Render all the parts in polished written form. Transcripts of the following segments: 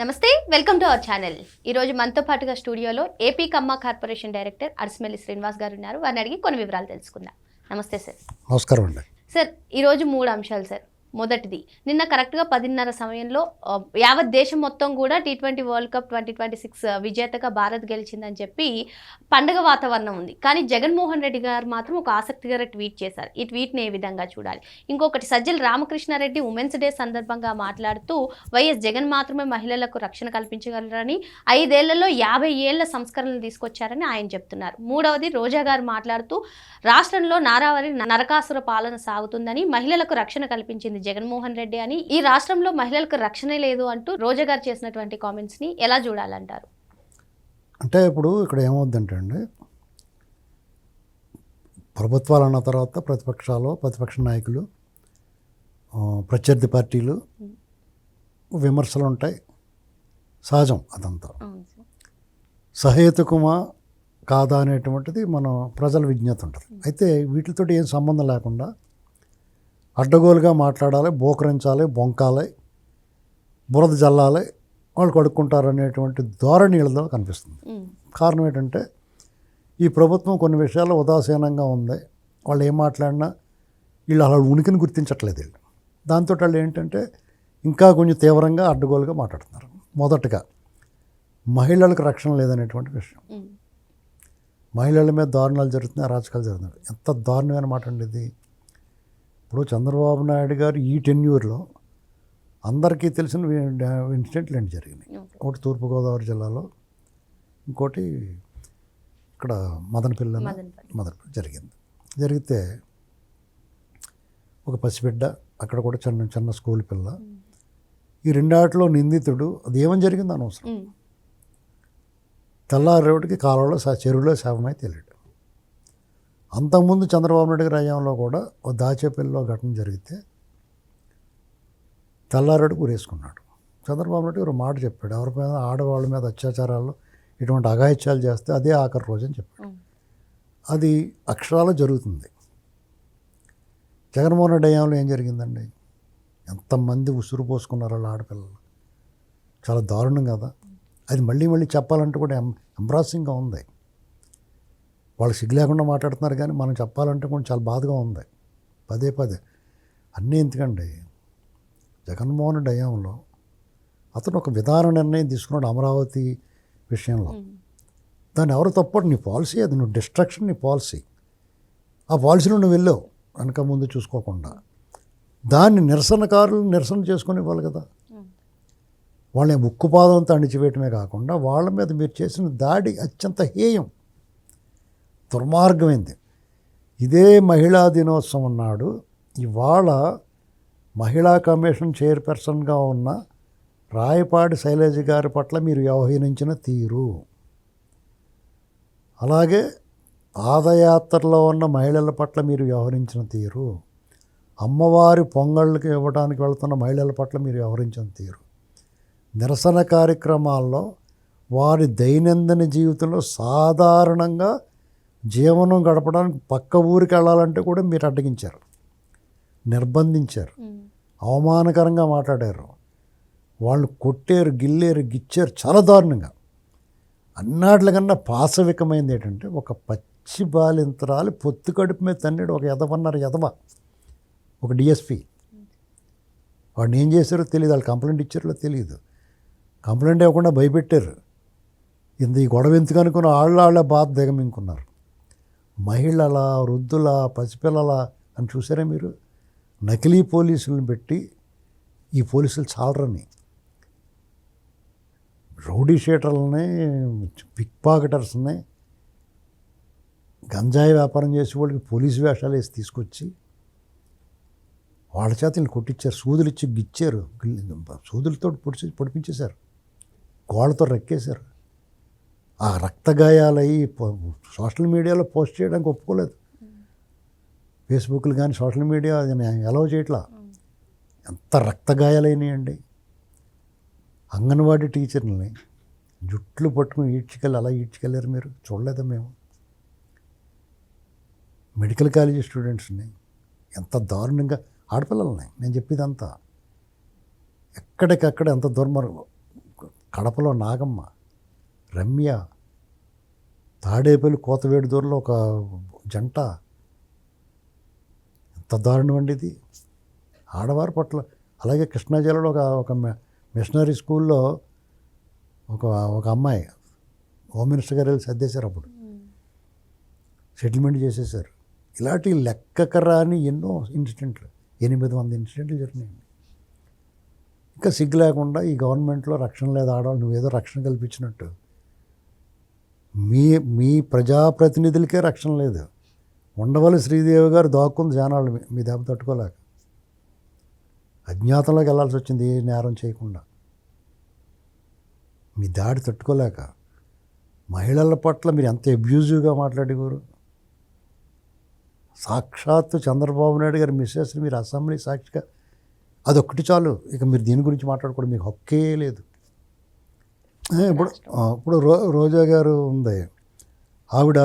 నమస్తే welcome to our channel. ఈరోజు మనతో పాటుగా స్టూడియోలో ఏపీ కమ్మ కార్పొరేషన్ డైరెక్టర్ అరసమెల్లి శ్రీనివాస్ గారు ఉన్నారు. వారిని అడిగి కొన్ని వివరాలు తెలుసుకుందాం. నమస్తే సార్. నమస్కారం అండి. సార్, ఈరోజు 3 అంశాలు సార్. మొదటిది, నిన్న కరెక్ట్గా 10:30 సమయంలో యావత్ దేశం మొత్తం కూడా T20 వరల్డ్ కప్ 2026 విజేతగా భారత్ గెలిచిందని చెప్పి పండగ వాతావరణం ఉంది. కానీ జగన్మోహన్ రెడ్డి గారు మాత్రం ఒక ఆసక్తికర ట్వీట్ చేశారు. ఈ ట్వీట్ని ఏ విధంగా చూడాలి? ఇంకొకటి, సజ్జల రామకృష్ణారెడ్డి ఉమెన్స్ డే సందర్భంగా మాట్లాడుతూ వైఎస్ జగన్ మాత్రమే మహిళలకు రక్షణ కల్పించగలరని, 5 ఏళ్లలో 50 ఏళ్ల సంస్కరణలు తీసుకొచ్చారని ఆయన చెప్తున్నారు. మూడవది, రోజా గారు మాట్లాడుతూ రాష్ట్రంలో నారావరి నరకాసుర పాలన సాగుతుందని, మహిళలకు రక్షణ కల్పించింది జగన్మోహన్ రెడ్డి అని, ఈ రాష్ట్రంలో మహిళలకు రక్షణే లేదు అంటూ రోజా గారు చేసినటువంటి కామెంట్స్ ని ఎలా చూడాలంటారు? అంటే ఇప్పుడు ఇక్కడ ఏమవుద్దంటే అండి, ప్రభుత్వాలు అన్న తర్వాత ప్రతిపక్ష నాయకులు, ప్రత్యర్థి పార్టీలు విమర్శలు ఉంటాయి, సహజం. అదంతా సహేతుకమా కాదా అనేటువంటిది మనం ప్రజల విజ్ఞత ఉంటుంది. అయితే వీటితో ఏం సంబంధం లేకుండా అడ్డగోలుగా మాట్లాడాలి, బోకరించాలి, బొంకాలి, బురద జల్లాలి, వాళ్ళు కడుక్కుంటారు అనేటువంటి ధోరణిలో కనిపిస్తుంది. కారణం ఏంటంటే ఈ ప్రభుత్వం కొన్ని విషయాల్లో ఉదాసీనంగా ఉంది. వాళ్ళు ఏం మాట్లాడినా వీళ్ళు అలా ఉనికిని గుర్తించట్లేదు. వీళ్ళు దాంతో వాళ్ళు ఏంటంటే ఇంకా కొంచెం తీవ్రంగా అడ్డగోలుగా మాట్లాడుతున్నారు. మొదటగా మహిళలకు రక్షణ లేదనేటువంటి విషయం. మహిళల మీద దారుణాలు జరుగుతున్నాయి, అరాచకాలు జరుగుతున్నాయి. ఎంత దారుణమైన మాట అండి ఇది. ఇప్పుడు చంద్రబాబు నాయుడు గారు ఈ టెన్యూర్లో అందరికీ తెలిసిన ఇన్సిడెంట్లు ఏంటి జరిగినాయి. ఒకటి తూర్పుగోదావరి జిల్లాలో, ఇంకోటి ఇక్కడ మదనపల్లి జరిగింది. జరిగితే ఒక పసిబిడ్డ, అక్కడ కూడా చిన్న స్కూల్ పిల్ల. ఈ రెండాటిలో నిందితుడు, అది ఏమని జరిగింది అనవసరం. తెల్లారేటికి కాలంలో చెరువులో శవమై తేలాడు. అంతకుముందు చంద్రబాబు నాయుడు గారి హయాంలో కూడా ఓ దాచేపల్లిలో ఘటన జరిగితే తెల్లారేడు ఊరేసుకున్నాడు. చంద్రబాబు నాయుడు గారు మాట చెప్పాడు, ఎవరి మీద ఆడవాళ్ళ మీద అత్యాచారాలు ఇటువంటి అఘాయిత్యాలు చేస్తే అదే ఆఖరి రోజు అని చెప్పాడు. అది అక్షరాలు జరుగుతుంది. జగన్మోహన్ రెడ్డి హయాంలో ఏం జరిగిందండి? ఎంతమంది ఉసురు పోసుకున్నారు వాళ్ళ ఆడపిల్లలు. చాలా దారుణం కదా. అది మళ్ళీ చెప్పాలంటే కూడా ఎంబ్రాసింగ్గా ఉంది. వాళ్ళు సిగ్గు లేకుండా మాట్లాడుతున్నారు, కానీ మనం చెప్పాలంటే కూడా చాలా బాధగా ఉంది. పదే అన్నీ ఎందుకండి, జగన్మోహన్ రెడ్డి హయాంలో అతను ఒక విధాన నిర్ణయం తీసుకున్నాడు అమరావతి విషయంలో. దాన్ని ఎవరు తప్పడు, నీ పాలసీ అది, నువ్వు డిస్ట్రక్షన్ నీ పాలసీ. ఆ పాలసీలో నువ్వు వెళ్ళావు వెనక ముందు చూసుకోకుండా. దాన్ని నిరసనకారులు నిరసన చేసుకుని ఇవ్వాలి కదా. వాళ్ళని ఉక్కుపాదంతో అణిచివేయటమే కాకుండా వాళ్ళ మీద మీరు చేసిన దాడి అత్యంత హేయం, దుర్మార్గమైంది. ఇదే మహిళా దినోత్సవం నాడు ఇవాళ మహిళా కమిషన్ చైర్పర్సన్గా ఉన్న రాయపాటి శైలజ గారి పట్ల మీరు వ్యవహరించిన తీరు, అలాగే పాదయాత్రలో ఉన్న మహిళల పట్ల మీరు వ్యవహరించిన తీరు, అమ్మవారి పొంగళ్ళకి ఇవ్వడానికి వెళుతున్న మహిళల పట్ల మీరు వ్యవహరించిన తీరు, నిరసన కార్యక్రమాల్లో వారి దైనందిన జీవితంలో సాధారణంగా జీవనం గడపడానికి పక్క ఊరికి వెళ్ళాలంటే కూడా మీరు అడ్డగించారు, నిర్బంధించారు, అవమానకరంగా మాట్లాడారు, వాళ్ళు కొట్టారు, గిచ్చారు, చాలా దారుణంగా. అన్నాట్లకన్నా పాశవికమైంది ఏంటంటే, ఒక పచ్చి బాలింతరాలు పొత్తు కడుపు మీద తన్నాడు ఒక ఎదవ, ఒక డిఎస్పి. వాడిని ఏం చేశారో తెలియదు, వాళ్ళు కంప్లైంట్ ఇచ్చారో తెలియదు. కంప్లైంట్ ఇవ్వకుండా భయపెట్టారు. ఈ గొడవ ఎందుకు అనుకున్న వాళ్ళ బాధ దిగమింకున్నారు. మహిళల, వృద్ధుల, పసిపిల్లల అని చూసారా మీరు? నకిలీ పోలీసులను పెట్టి ఈ పోలీసులు చాలరని రౌడీ షీటర్లని, పిక్ పాకెటర్స్ని, గంజాయి వ్యాపారం చేసే వాళ్ళకి పోలీసు వేషాలు వేసి తీసుకొచ్చి వాళ్ళ చేత వీళ్ళు కొట్టించారు, సూదులు ఇచ్చి గిచ్చారు, సూదులతో పొడిపించేశారు, గోళ్ళతో రెక్కేశారు. ఆ రక్తగాయాలయ్యి సోషల్ మీడియాలో పోస్ట్ చేయడానికి ఒప్పుకోలేదు. ఫేస్బుక్లు కానీ సోషల్ మీడియా అలౌ చేయట్లా. ఎంత రక్తగాయాలైనాయండి. అంగన్వాడీ టీచర్ని జుట్లు పట్టుకుని అలా ఈడ్చుకెళ్ళారు. మీరు చూడలేదా? మేము మెడికల్ కాలేజీ స్టూడెంట్స్ని ఎంత దారుణంగా, ఆడపిల్లలని నేను చెప్పేదంతా ఎక్కడికక్కడ ఎంత కడపలో నాగమ్మ, రమ్య, తాడేపల్లి కోతవేడు దూరంలో ఒక జంట. ఎంత దారుణం అండి ఇది ఆడవారి పట్ల. అలాగే కృష్ణా జిల్లాలో ఒక మిషనరీ స్కూల్లో ఒక అమ్మాయి హోమ్ మినిస్టర్ గారు వెళ్ళి సర్దేశారు, అప్పుడు సెటిల్మెంట్ చేసేసారు. ఇలాంటి లెక్కకు రాని ఎన్నో ఇన్సిడెంట్లు, 800 ఇన్సిడెంట్లు జరిగినాయండి. ఇంకా సిగ్గు లేకుండా ఈ గవర్నమెంట్లో రక్షణ లేదు ఆడవాళ్ళు, నువ్వేదో రక్షణ కల్పించినట్టు. మీ ప్రజాప్రతినిధులకే రక్షణ లేదు. ఉండవల్లి శ్రీదేవి గారు దాక్కుంది జనాలు మీ దెబ్బ తట్టుకోలేక, అజ్ఞాతంలోకి వెళ్ళాల్సి వచ్చింది ఏ నేరం చేయకుండా. మీ దాడి తట్టుకోలేక మహిళల పట్ల మీరు ఎంత అబ్యూజివ్గా మాట్లాడేవారు. సాక్షాత్తు చంద్రబాబు నాయుడు గారి మిస్సెస్ని మీరు అసెంబ్లీ సాక్షిగా, అదొక్కటి చాలు, ఇక మీరు దీని గురించి మాట్లాడుకోవడం మీకు హక్కే లేదు. ఇప్పుడు రోజా గారు ఉంది, ఆవిడ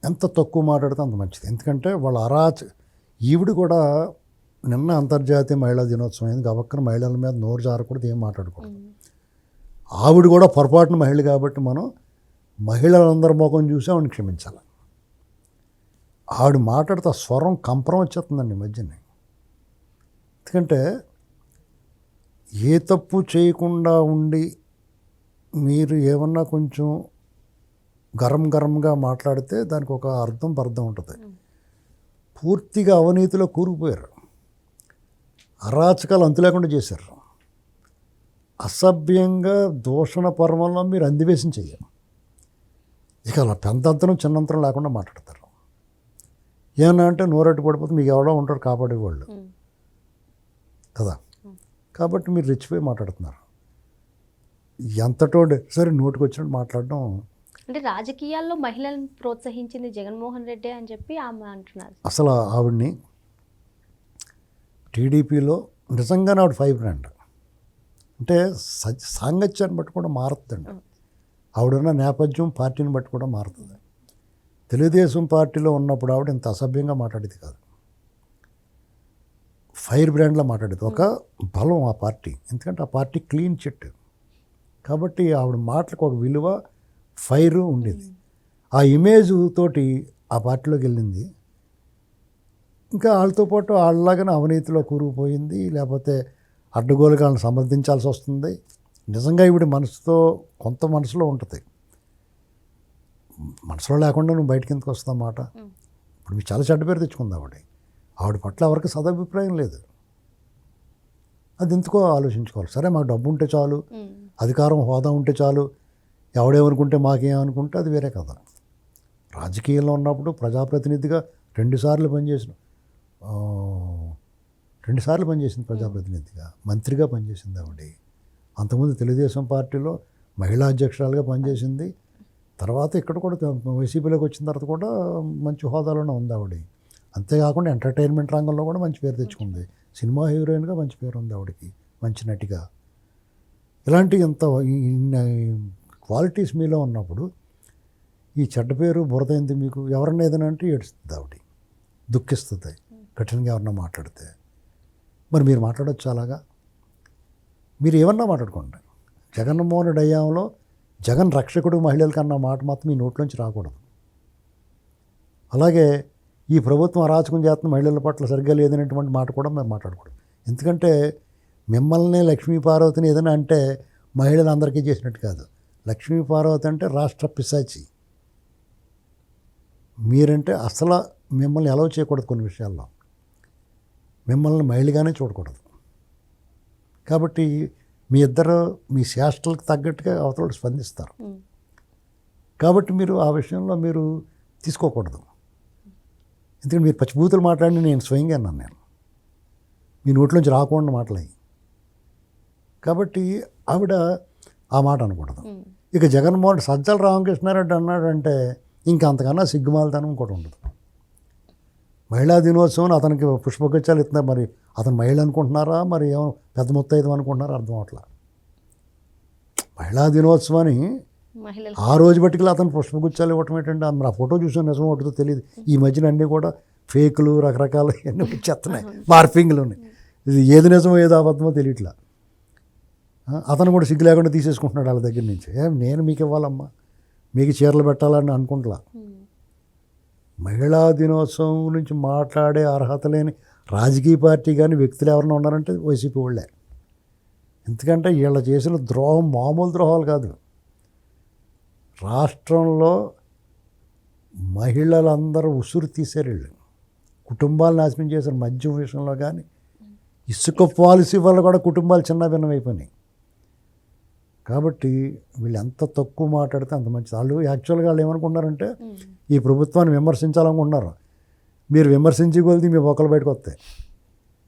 ఎంత తక్కువ మాట్లాడితే అంత మంచిది. ఎందుకంటే వాళ్ళ ఈవిడ కూడా నిన్న అంతర్జాతీయ మహిళా దినోత్సవం అయింది, గబక్కన మహిళల మీద నోరు జారకూడదు, ఏం మాట్లాడకూడదు. ఆవిడ కూడా పొరపాటున మహిళ కాబట్టి మనం మహిళలందరి ముఖం చూసి ఆవిడని క్షమించాలి. ఆవిడ మాట్లాడితే స్వరం కంపరం వచ్చేస్తుందండి ఈ మధ్యనే. ఎందుకంటే ఏ తప్పు చేయకుండా ఉండి మీరు ఏమన్నా కొంచెం గరంగా మాట్లాడితే దానికి ఒక అర్థం ఉంటుంది. పూర్తిగా అవినీతిలో కూరుకుపోయారు, అరాచకాలు అంతు లేకుండా చేశారు. అసభ్యంగా దూషణ పర్వంలో మీరు అందివేశం చెయ్యాలి. ఇక అలా పెద్దంతరం చిన్నంతరం లేకుండా మాట్లాడతారు. ఏమన్నా అంటే నోరెట్టు పడిపోతే మీకు ఎవడో ఉంటారు కాపాడేవాళ్ళు కదా. కాబట్టి మీరు రెచ్చిపోయి మాట్లాడుతున్నారు. ఎంతటో సరే నోటికి వచ్చినట్టు మాట్లాడడం. అంటే రాజకీయాల్లో మహిళలను ప్రోత్సహించింది జగన్మోహన్ రెడ్డి అని చెప్పి ఆమె అంటున్నారు. అసలు ఆవిడ్ని టీడీపీలో నిజంగానే ఆవిడ ఫైర్ బ్రాండ్. అంటే సాంగత్యాన్ని బట్టి కూడా మారుతుందండి. ఆవిడున్న నేపథ్యం పార్టీని బట్టి కూడా మారుతుంది. తెలుగుదేశం పార్టీలో ఉన్నప్పుడు ఆవిడ ఇంత అసభ్యంగా మాట్లాడేది కాదు, ఫైర్ బ్రాండ్లో మాట్లాడేది. ఒక బలం ఆ పార్టీ, ఎందుకంటే ఆ పార్టీ క్లీన్ చిట్ కాబట్టి ఆవిడ మాటలకు ఒక విలువ, ఫైరు ఉండేది. ఆ ఇమేజ్ తోటి ఆ పార్టీలోకి వెళ్ళింది. ఇంకా వాళ్ళతో పాటు వాళ్ళలాగానే అవినీతిలో కూరుకుపోయింది, లేకపోతే అడ్డగోలుగా వాళ్ళని సమర్థించాల్సి వస్తుంది. నిజంగా ఈవిడ మనసుతో కొంత మనసులో ఉంటుంది, మనసులో లేకుండా నువ్వు బయటకి ఎందుకు వస్తావు మాట. ఇప్పుడు మీకు చాలా చెడ్డ పేరు తెచ్చుకుంది ఆవిడ పట్ల ఎవరికి సదభిప్రాయం లేదు. అది ఎందుకో ఆలోచించుకోవాలి. సరే మాకు డబ్బు ఉంటే చాలు, అధికారం హోదా ఉంటే చాలు, ఎవడేమనుకుంటే మాకేమనుకుంటే అది వేరే కథ. రాజకీయాల్లో ఉన్నప్పుడు ప్రజాప్రతినిధిగా 2 సార్లు పనిచేసింది ప్రజాప్రతినిధిగా, మంత్రిగా పనిచేసింది ఆవిడ. అంతకుముందు తెలుగుదేశం పార్టీలో మహిళా అధ్యక్షురాలుగా పనిచేసింది. తర్వాత ఇక్కడ కూడా వైసీపీలోకి వచ్చిన తర్వాత కూడా మంచి హోదాలోనే ఉంది ఆవిడ. అంతేకాకుండా ఎంటర్టైన్మెంట్ రంగంలో కూడా మంచి పేరు తెచ్చుకుంది. సినిమా హీరోయిన్గా మంచి పేరు ఉంది ఆవిడకి, మంచి నటిగా. ఇలాంటి ఎంత క్వాలిటీస్ మీలో ఉన్నప్పుడు ఈ చెడ్డ పేరు బురద ఏంది మీకు? ఎవరన్నా ఏదైనా అంటే ఏడుస్తుంది ఆవిడ, దుఃఖిస్తుంది కఠినంగా ఎవరన్నా మాట్లాడితే. మరి మీరు మాట్లాడచ్చు అలాగా? మీరు ఏమన్నా మాట్లాడుకోండి. జగన్మోహన్ రెడ్డి అయ్యాంలో జగన్ రక్షకుడు మహిళలకి అన్న మాట మాత్రం మీ నోట్లోంచి రాకూడదు. అలాగే ఈ ప్రభుత్వం అరాచకం చేస్తున్న మహిళల పట్ల సరిగ్గా లేదనేటువంటి మాట కూడా మేము మాట్లాడకూడదు. ఎందుకంటే మిమ్మల్ని లక్ష్మీపార్వతిని ఏదైనా అంటే మహిళలు అందరికీ చేసినట్టు కాదు. లక్ష్మీపార్వతి అంటే రాష్ట్ర పిశాచి. మీరంటే అసలు మిమ్మల్ని అలౌ చేయకూడదు, కొన్ని విషయాల్లో మిమ్మల్ని మహిళగానే చూడకూడదు. కాబట్టి మీ ఇద్దరు మీ శాస్త్రాలకు తగ్గట్టుగా అవతల స్పందిస్తారు. కాబట్టి మీరు ఆ విషయంలో మీరు తీసుకోకూడదు. ఎందుకంటే మీరు పచ్చిబూతులు మాట్లాడి నేను స్వయంగా అన్నాను, నేను మీ నోట్లోంచి రాకుండా మాటలయ్యి. కాబట్టి ఆవిడ ఆ మాట అనకూడదు. ఇక జగన్మోహన్ సజ్జల రామకృష్ణారెడ్డి అన్నాడంటే ఇంకా అంతకన్నా సిగ్గుమాలతనం కూడా ఉండదు. మహిళా దినోత్సవం అతనికి పుష్పగుచ్చాలు ఇస్తున్నారు. మరి అతను మహిళ అనుకుంటున్నారా, మరి ఏమో పెద్ద ముత్తైదు అనుకుంటున్నారా అర్థం అవట్లా. మహిళా దినోత్సవాన్ని ఆ రోజు బట్టికలా అతను పుష్పగుచ్చాలు ఇవ్వటం ఏంటంటే మరి ఆ ఫోటో చూసిన నిజం ఒకటితో తెలియదు. ఈ మధ్యన అన్నీ కూడా ఫేకులు రకరకాల అన్నీ వచ్చేస్తున్నాయి, మార్పింగ్లు ఉన్నాయి. ఇది ఏది నిజమో ఏదో అబద్ధమో తెలియట్లా. అతను కూడా సిగ్గు లేకుండా తీసేసుకుంటున్నాడు వాళ్ళ దగ్గర నుంచి. నేను మీకు ఇవ్వాలమ్మా, మీకు చీరలు పెట్టాలని అనుకుంటా. మహిళా దినోత్సవం నుంచి మాట్లాడే అర్హత లేని రాజకీయ పార్టీ కానీ వ్యక్తులు ఎవరైనా ఉన్నారంటే వైసీపీ వాళ్ళే. ఎందుకంటే వీళ్ళ చేసిన ద్రోహం మామూలు ద్రోహాలు కాదు. రాష్ట్రంలో మహిళలందరూ ఉసురు తీశారు వీళ్ళు. కుటుంబాలు నాశనం చేశారు. మద్యం విషయంలో కానీ ఇసుక పాలసీ వల్ల కూడా కుటుంబాలు చిన్న భిన్నమైపోయినాయి. కాబట్టి వీళ్ళు ఎంత తక్కువ మాట్లాడితే అంత మంచిది. వాళ్ళు యాక్చువల్గా వాళ్ళు ఏమనుకుంటున్నారంటే ఈ ప్రభుత్వాన్ని విమర్శించాలనుకుంటున్నారు. మీరు విమర్శించి కొలిది మీ బొక్కలు బయటకు వస్తాయి.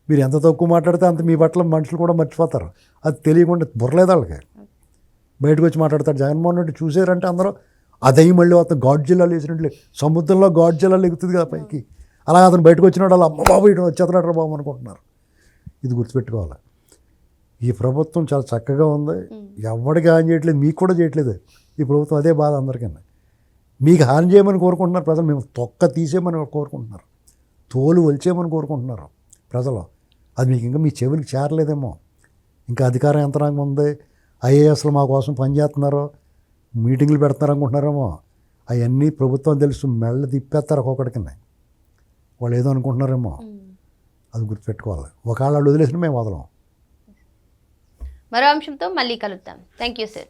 మీరు ఎంత తక్కువ మాట్లాడితే అంత మీ పట్ల మనుషులు కూడా మర్చిపోతారు. అది తెలియకుండా బుర్రలేదు వాళ్ళకి. బయటకు వచ్చి మాట్లాడతారు. జగన్మోహన్ రెడ్డి చూసారంటే అందరూ అదే మళ్ళీ అతను గాడ్ జిల్లాలు వేసినట్లు సముద్రంలో గాడ్ జిల్లాలు ఎగుతుంది కదా పైకి, అలా అతను బయటకు వచ్చినాడు వాళ్ళు అమ్మ బాబు ఇటు వచ్చేతరాడు బాబు అనుకుంటున్నారు. ఇది గుర్తుపెట్టుకోవాలి. ఈ ప్రభుత్వం చాలా చక్కగా ఉంది. ఎవరికి హాని చేయట్లేదు, మీకు కూడా చేయట్లేదు ఈ ప్రభుత్వం. అదే బాధ అందరికీ. మీకు హాని చేయమని కోరుకుంటున్నారు ప్రజలు, మేము తొక్క తీసేయమని కోరుకుంటున్నారు, తోలు ఒలిచేయమని కోరుకుంటున్నారు ప్రజలు. అది మీకు ఇంకా మీ చెవులకు చేరలేదేమో. ఇంకా అధికార యంత్రాంగం ఉంది, ఐఏఎస్లు మా కోసం పనిచేస్తున్నారు, మీటింగ్లు పెడుతున్నారు అనుకుంటున్నారేమో. అవన్నీ ప్రభుత్వం తెలుసు, మెళ్ళ తిప్పేస్తారు ఒక్కొక్కడికి. వాళ్ళు ఏదో అనుకుంటున్నారేమో. అది గుర్తుపెట్టుకోవాలి. ఒకవేళ వాళ్ళు వదిలేసిన మేము వదలం. మరో అంశంతో మళ్ళీ కలుద్దాం. Thank you sir.